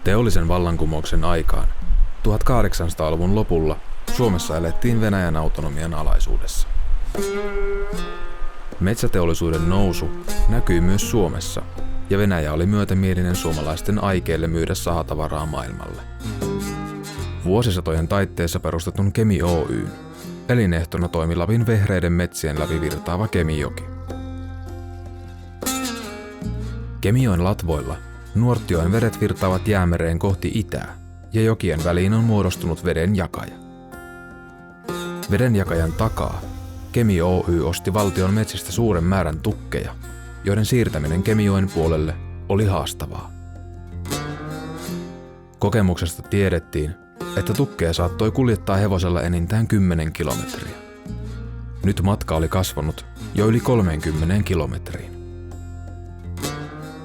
Teollisen vallankumouksen aikaan 1800-luvun lopulla Suomessa elettiin Venäjän autonomian alaisuudessa. Metsäteollisuuden nousu näkyi myös Suomessa, ja Venäjä oli myötämielinen suomalaisten aikeille myydä sahatavaraa maailmalle. Vuosisatojen taitteessa perustetun Kemi Oyn elinehtona toimi Lapin vehreiden metsien läpi virtaava Kemijoki. Kemijoen latvoilla Nuortjoen vedet virtaavat Jäämereen kohti itää, ja jokien väliin on muodostunut vedenjakaja. Vedenjakajan takaa Kemi Oy osti valtion metsistä suuren määrän tukkeja, joiden siirtäminen Kemijoen puolelle oli haastavaa. Kokemuksesta tiedettiin, että tukkeja saattoi kuljettaa hevosella enintään 10 kilometriä. Nyt matka oli kasvanut jo yli 30 kilometriin.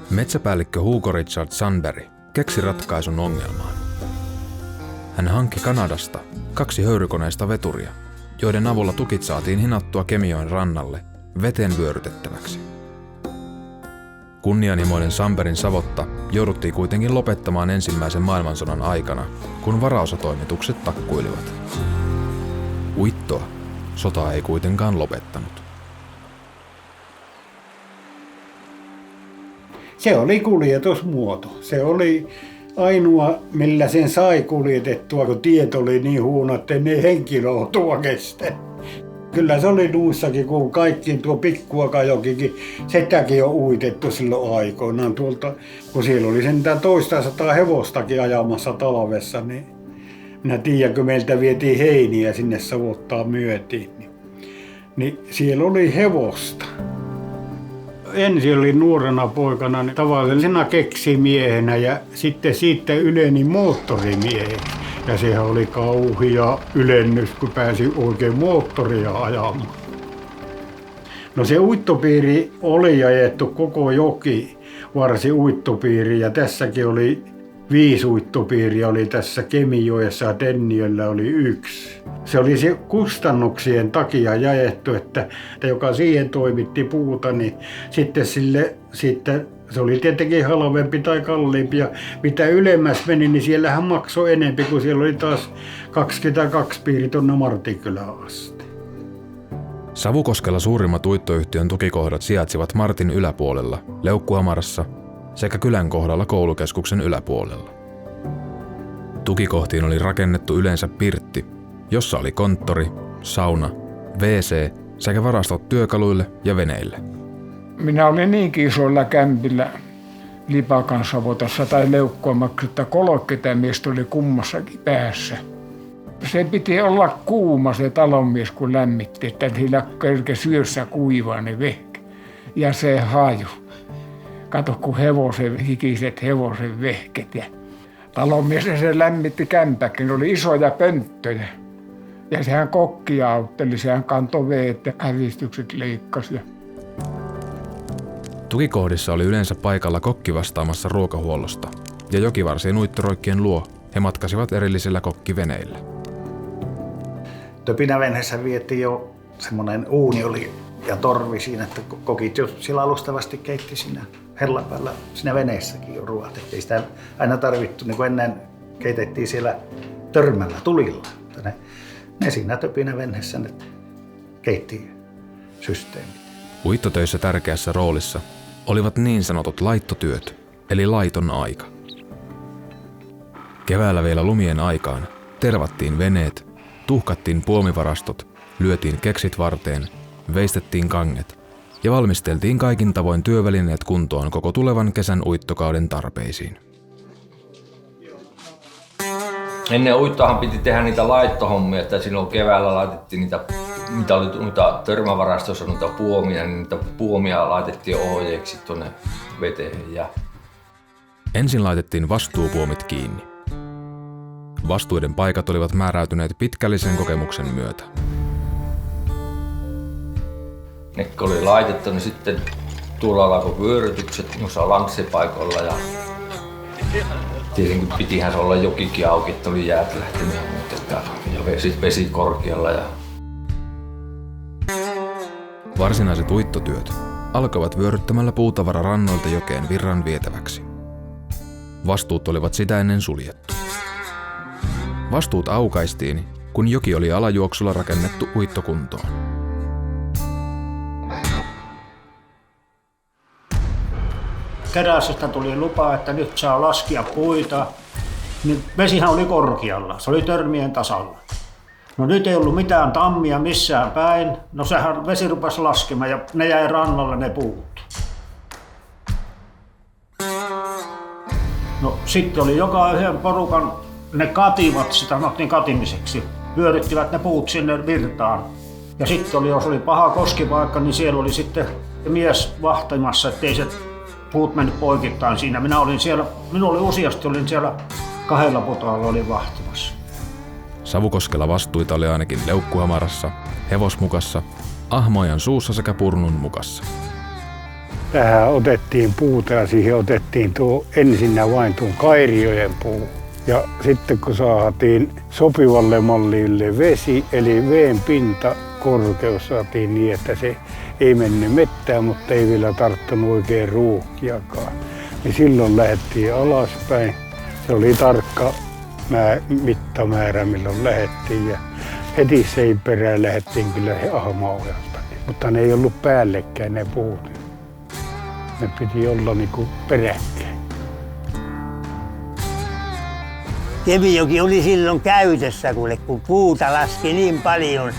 Metsäpäällikkö Hugo Richard Sandberg keksi ratkaisun ongelmaan. Hän hankki Kanadasta 2 höyrykoneista veturia, joiden avulla tukit saatiin hinattua Kemijoen rannalle veteen vyörytettäväksi. Kunnianhimoinen Sandbergin savotta jouduttiin kuitenkin lopettamaan ensimmäisen maailmansodan aikana, kun varaosatoimitukset takkuilivat. Uittoa sota ei kuitenkaan lopettanut. Se oli kuljetusmuoto. Se oli ainoa, millä sen sai kuljetettua, kun tiet oli niin huono, ettei ne henkilöautoa kestä. Kyllä se oli nuussakin, kun kaikkiin tuo Pikkuakajokikin, sitäkin on uitettu silloin aikoinaan tuolta. Kun siellä oli sentään 200 hevostakin ajamassa talvessa, niin minä tiedän, kun meiltä vietiin heiniä sinne Savottaan myötiin, niin siellä oli hevosta. Ensin oli nuorena poikana niin tavallisena keksimiehenä ja sitten siitä yleni moottorimieheksi. Ja sehän oli kauhea ylennys, kun pääsi oikein moottoria ajamaan. No se uittopiiri oli ajettu koko joki, varsin uittopiiri, ja tässäkin oli 5 uittopiiriä oli tässä Kemijoessa ja Tenniöllä oli 1. Se oli se kustannuksien takia jaettu, että joka siihen toimitti puuta, niin sitten se oli tietenkin halvempi tai kalliimpi, ja mitä ylemmäs meni, niin siellähän maksoi enempi, kun siellä oli taas 22 piiri tuonne Martinkylään asti. Savukoskella suurimmat uittoyhtiön tukikohdat sijaitsivat Martin yläpuolella, Leukkuhamarassa sekä kylän kohdalla koulukeskuksen yläpuolella. Tukikohtiin oli rakennettu yleensä pirtti, jossa oli konttori, sauna, WC sekä varastot työkaluille ja veneille. Minä olin niinkin isoilla kämpillä Lipakan Savotassa tai Leukkuhamarassa, että 30 miestä oli kummassakin päässä. Se piti olla kuuma se talonmies, kun lämmitti, että sillä kerkesi yössä kuivaa ne vehke. Ja se haju. Kato, kun hikiset hevosen vehket. Ja talonmies se lämmitti kämpäkin, ne oli isoja pönttöjä. Ja sehän kokkia autteli, sehän kantoi veet ja hävistykset leikkasi. Tukikohdissa oli yleensä paikalla kokki vastaamassa ruokahuollosta, ja jokivarsien uittoroikkien luo he matkasivat erillisillä kokkiveneillä. Töpinävenheessä vietiin jo semmoinen uuni oli ja torvi siinä, että kokit jo siellä alustavasti keitti siinä hellapäällä siinä veneessäkin jo ruoat. Ei sitä aina tarvittu, niin kuin ennen keitettiin siellä törmällä tulilla. Ne siinä töpinävenheessä ne keitti systeemit. Uittotöissä tärkeässä roolissa olivat niin sanotut laittotyöt, eli laiton aika. Keväällä vielä lumien aikaan tervattiin veneet, tuhkattiin puomivarastot, lyötiin keksit varteen, veistettiin kanget ja valmisteltiin kaikin tavoin työvälineet kuntoon koko tulevan kesän uittokauden tarpeisiin. Ennen uittoahan piti tehdä niitä laittohommia, että silloin keväällä laitettiin niitä, mitä oli noita törmävarastossa, noita puomia, niin niitä puomia laitettiin ohjeeksi tuonne veteen. Ensin laitettiin vastuupuomit kiinni. Vastuiden paikat olivat määräytyneet pitkällisen kokemuksen myötä. Ne kun oli laitettu, niin sitten tuolla alkoi vyörytykset noissa lanssipaikoilla. Ja tietenkin pitihän se olla jokikin auki, että oli jäät lähtenyt ja vesi korkealla. Varsinaiset uittotyöt alkoivat vyöryttämällä puutavara rannoilta jokeen virran vietäväksi. Vastuut olivat sitä ennen suljettu. Vastuut aukaistiin, kun joki oli alajuoksulla rakennettu uittokuntoon. Keräsestä tuli lupa, että nyt saa laskea puita. Niin vesihän oli korkealla, se oli törmien tasalla. No nyt ei ollut mitään tammia missään päin. No sehän vesi rupesi laskemaan ja ne jäi rannalle ne puut. No sitten oli joka yhden porukan, ne kativat, sitä sanottiin katimiseksi. Pyörittivät ne puut sinne virtaan. Ja sitten oli, jos oli paha koskipaikka, niin siellä oli sitten mies vahtimassa, ettei se puut mennyt poikittain siinä. Minulla oli useasti siellä 2 potaalla oli vahtimassa. Savukoskella vastuita oli ainakin leukkuhamarassa, hevosmukassa, ahmojan suussa sekä purnun mukassa. Tähän otettiin puuta ja siihen otettiin ensinnä vain tuon kairiojen puu. Ja sitten kun saatiin sopivalle mallille vesi, eli veen pintakorkeus saatiin niin, että se ei mennyt mettään, mutta ei vielä tarttunut oikein ruuhkiakaan. Niin silloin lähdettiin alaspäin. Se oli tarkka mittamäärä, milloin lähdettiin. Ja heti sein perään lähdettiin kyllä ahmaojalta. Mutta ne ei ollut päällekkäin ne puut. Ne piti olla niinku peräkkäin. Kemijoki oli silloin käytössä, kun puuta laski niin paljon.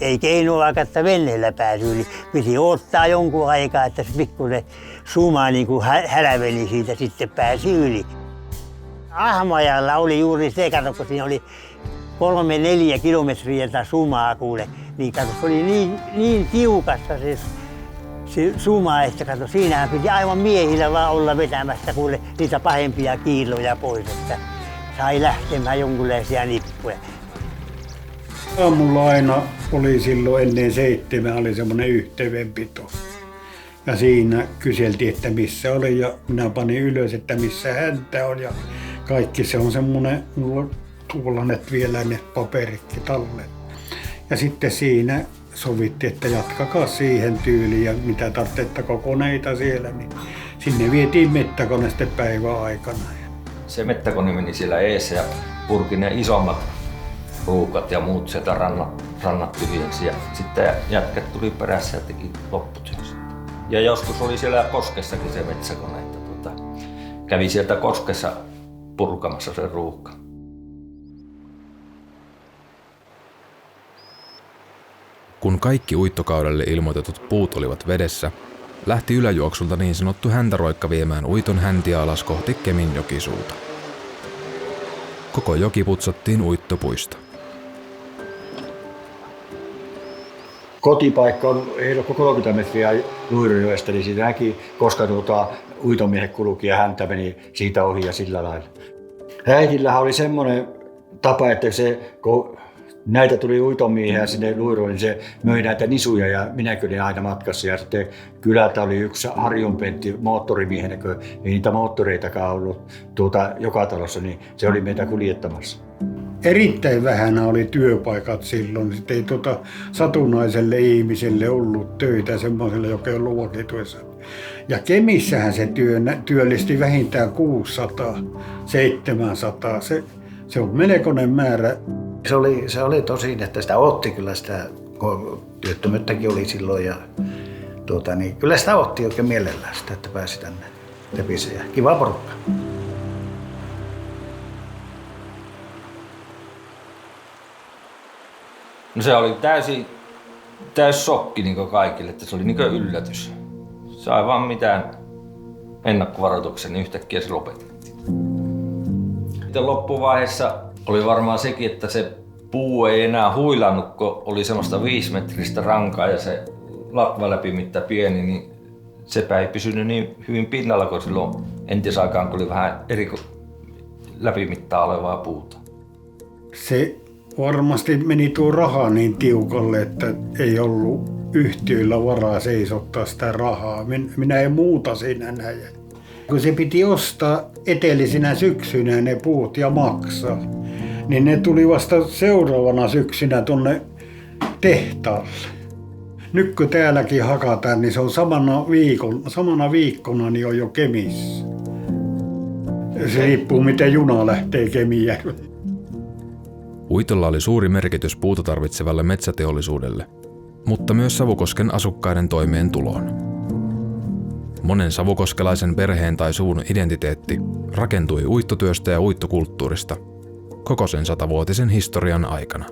Ei keinoa vaikka, että veneellä pääsy yli. Piti odottaa jonkun aikaa, että se pikkuinen suma niin kuin häläveli siitä, sitten pääsi yli. Ahmajalla oli juuri se, kato, kun siinä oli 3-4 kilometriä sumaa kuule. Niin kato, se oli niin tiukassa se suma, että kato, siinähän piti aivan miehillä vaan olla vetämässä kuule niitä pahempia kiiloja pois, että sai lähtemään jonkunlaisia nippuja. Aamulla aina oli silloin ennen 7 oli semmoinen yhteydenpito. Ja siinä kyseltiin, että missä oli ja minä panin ylös, että missä häntä on ja kaikki se on semmoinen, mulla on tuolla vielä ne paperikki tallet. Ja sitten siinä sovittiin, että jatkakaa siihen tyyliin ja mitä tarvitsette koneita siellä, niin sinne vietiin mettäkone sitten päivän aikana. Se mettäkone meni siellä eessä ja purki ne isommat ruuhkat ja muut sieltä rannat tyhjensi ja sitten jätkät tuli perässä ja teki lopputyönsä. Ja joskus oli siellä koskessakin se metsäkone, että kävi sieltä koskessa purkamassa sen ruuhkan. Kun kaikki uittokaudelle ilmoitetut puut olivat vedessä, lähti yläjuoksulta niin sanottu häntäroikka viemään uiton häntiä alas kohti Kemin jokisuuta. Koko joki putsattiin uittopuista. Kotipaikka on ei ole 30 metriä Luironjoesta, niin siitä näki, koska uitomiehet kulki ja häntä meni siitä ohi ja sillä lailla. Äidillähän oli semmoinen tapa, että kun näitä tuli uitomiehiä sinne Luiroon, niin se möi näitä nisuja ja minäkin olin aina matkassa. Ja sitten kylältä oli yksi Harjunpentti moottorimiehenä, kun ei niitä moottoreitakaan ollut joka talossa, niin se oli meitä kuljettamassa. Erittäin vähän oli työpaikat silloin. Sitten ei satunnaiselle ihmiselle ollut töitä semmoiselle, joka on luokituessa. Ja Kemissähän se työllisti vähintään 600, 700. Se on melkoinen määrä. Se oli tosin, että sitä otti kyllä sitä, kun työttömyyttäkin oli silloin. Ja, niin kyllä sitä otti oikein mielellään sitä, että pääsi tänne Tepiseen. Kiva porukka. No se oli täys shokki niin kaikille, että se oli niin yllätys. Sai vaan mitään ennakkovaroituksen, niin yhtäkkiä se lopetettiin. Sitten loppuvaiheessa oli varmaan sekin, että se puu ei enää huilannut, kun oli semmoista 5-metristä rankaa ja se latvaläpimitta pieni, niin sepä ei pysynyt niin hyvin pinnalla kuin silloin entisaikaan, kun oli vähän eri läpimittaa olevaa puuta. Se varmasti meni tuo raha niin tiukalle, että ei ollut yhtiöillä varaa seisottaa sitä rahaa. Minä en muuta siinä näin. Kun se piti ostaa etellisinä syksynä ne puut ja maksaa, niin ne tuli vasta seuraavana syksynä tuonne tehtaalle. Nyt kun täälläkin hakataan, niin se on samana viikkona niin on jo Kemissä. Se riippuu miten juna lähtee Kemijärvelle. Uitolla oli suuri merkitys puuta tarvitsevalle metsäteollisuudelle, mutta myös Savukosken asukkaiden toimeentuloon. Monen savukoskelaisen perheen tai suvun identiteetti rakentui uittotyöstä ja uittokulttuurista koko sen 100-vuotisen historian aikana.